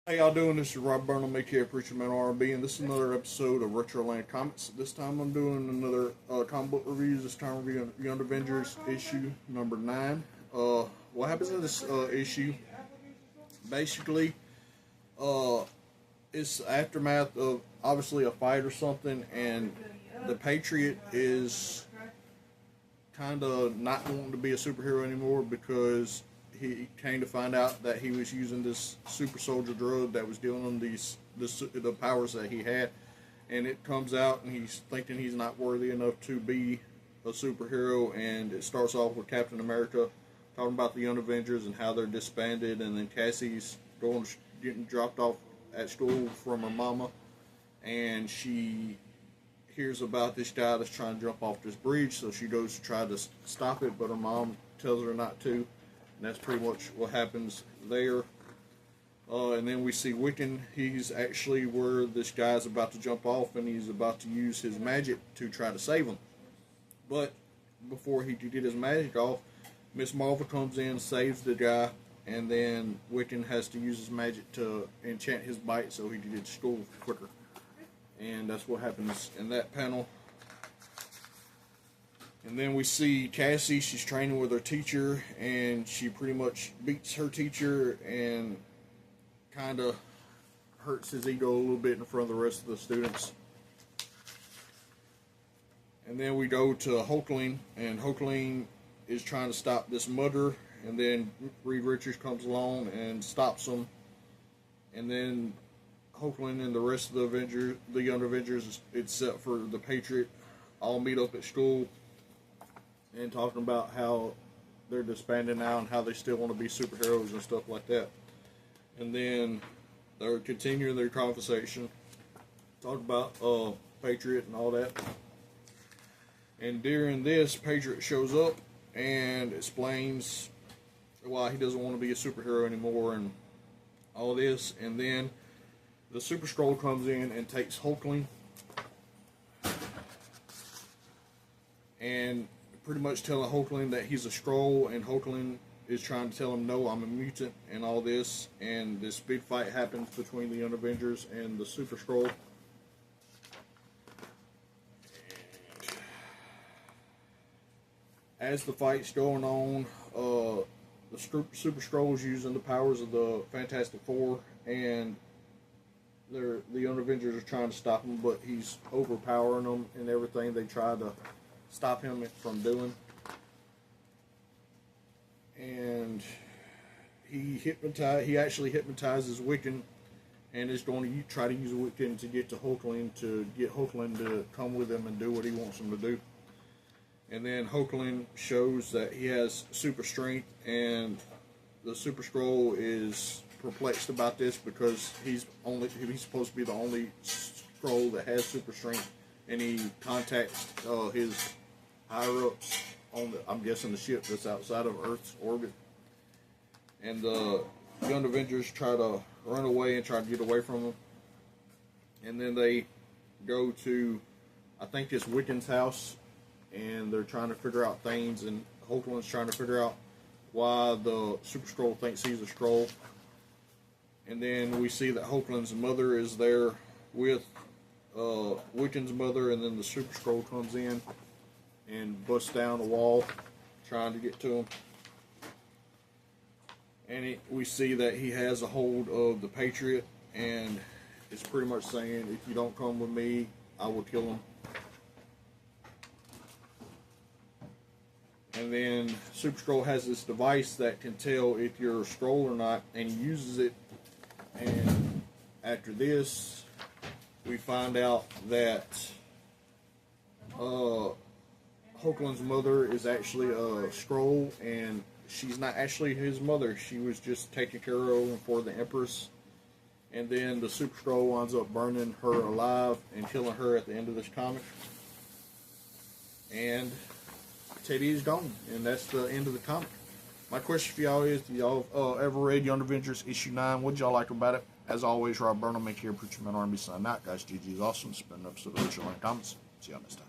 How y'all doing? This is Rob Burnham, aka Preacher Man R&B, and this is another episode of Retroland Comics. This time I'm doing another comic book review. This time reviewing Young Avengers issue number 9. What happens in this issue? Basically, it's the aftermath of obviously a fight or something, and the Patriot is kind of not wanting to be a superhero anymore because he came to find out that he was using this super soldier drug that was giving him the powers that he had, and it comes out and he's thinking he's not worthy enough to be a superhero. And it starts off with Captain America talking about the Young Avengers and how they're disbanded, and then Cassie's getting dropped off at school from her mama, and she hears about this guy that's trying to jump off this bridge, so she goes to try to stop it, but her mom tells her not to. And that's pretty much what happens there. And then we see Wiccan. He's actually where this guy's about to jump off, and he's about to use his magic to try to save him. But before he could get his magic off, Miss Marvel comes in, saves the guy, and then Wiccan has to use his magic to enchant his bite so he can get to school quicker. And that's what happens in that panel. And then we see Cassie. She's training with her teacher, and she pretty much beats her teacher and kind of hurts his ego a little bit in front of the rest of the students. And then we go to Hulkling, and Hulkling is trying to stop this murder, and then Reed Richards comes along and stops him. And then Hulkling and the rest of the Young Avengers, except for the Patriot, all meet up at school and talking about how they're disbanded now and how they still want to be superheroes and stuff like that. And then they're continuing their conversation, talking about Patriot and all that. And during this, Patriot shows up and explains why he doesn't want to be a superhero anymore and all this. And then the Super Skrull comes in and takes Hulkling and pretty much telling Hulkling that he's a Skrull, and Hulkling is trying to tell him, no, I'm a mutant, and all this. And this big fight happens between the Young Avengers and the Super Skrull. As the fight's going on, the Super Skrull is using the powers of the Fantastic Four, and the Young Avengers are trying to stop him, but he's overpowering them and everything they try to stop him from doing. And he actually hypnotizes Wiccan, and is going to try to use Wiccan to get to Hulkling, to get Hulkling to come with him and do what he wants him to do. And then Hulkling shows that he has super strength, and the Super Skrull is perplexed about this because he's supposed to be the only Skrull that has super strength. And he contacts his higher-ups on I'm guessing the ship that's outside of Earth's orbit. And the Young Avengers try to run away and try to get away from him. And then they go to, I think it's Wiccan's house, and they're trying to figure out things, and Hulkling's trying to figure out why the Super Skrull thinks he's a Skrull. And then we see that Hulkling's mother is there with Wiccan's mother, and then the Super Skrull comes in and busts down the wall trying to get to him. And we see that he has a hold of the Patriot, and it's pretty much saying, if you don't come with me, I will kill him. And then Super Skrull has this device that can tell if you're a Skrull or not, and he uses it. And after this, we find out that Hulkling's mother is actually a Skrull, and she's not actually his mother. She was just taking care of him for the Empress. And then the Super Skrull winds up burning her alive and killing her at the end of this comic. And Teddy is gone, and that's the end of the comic. My question for y'all is, do y'all ever read Young Avengers issue 9? What did y'all like about it? As always, Rob Burnham, make here, Preacher Man R&B signing out. Guys, GG is awesome. Spend an episode of Retroland Comics. See y'all next time.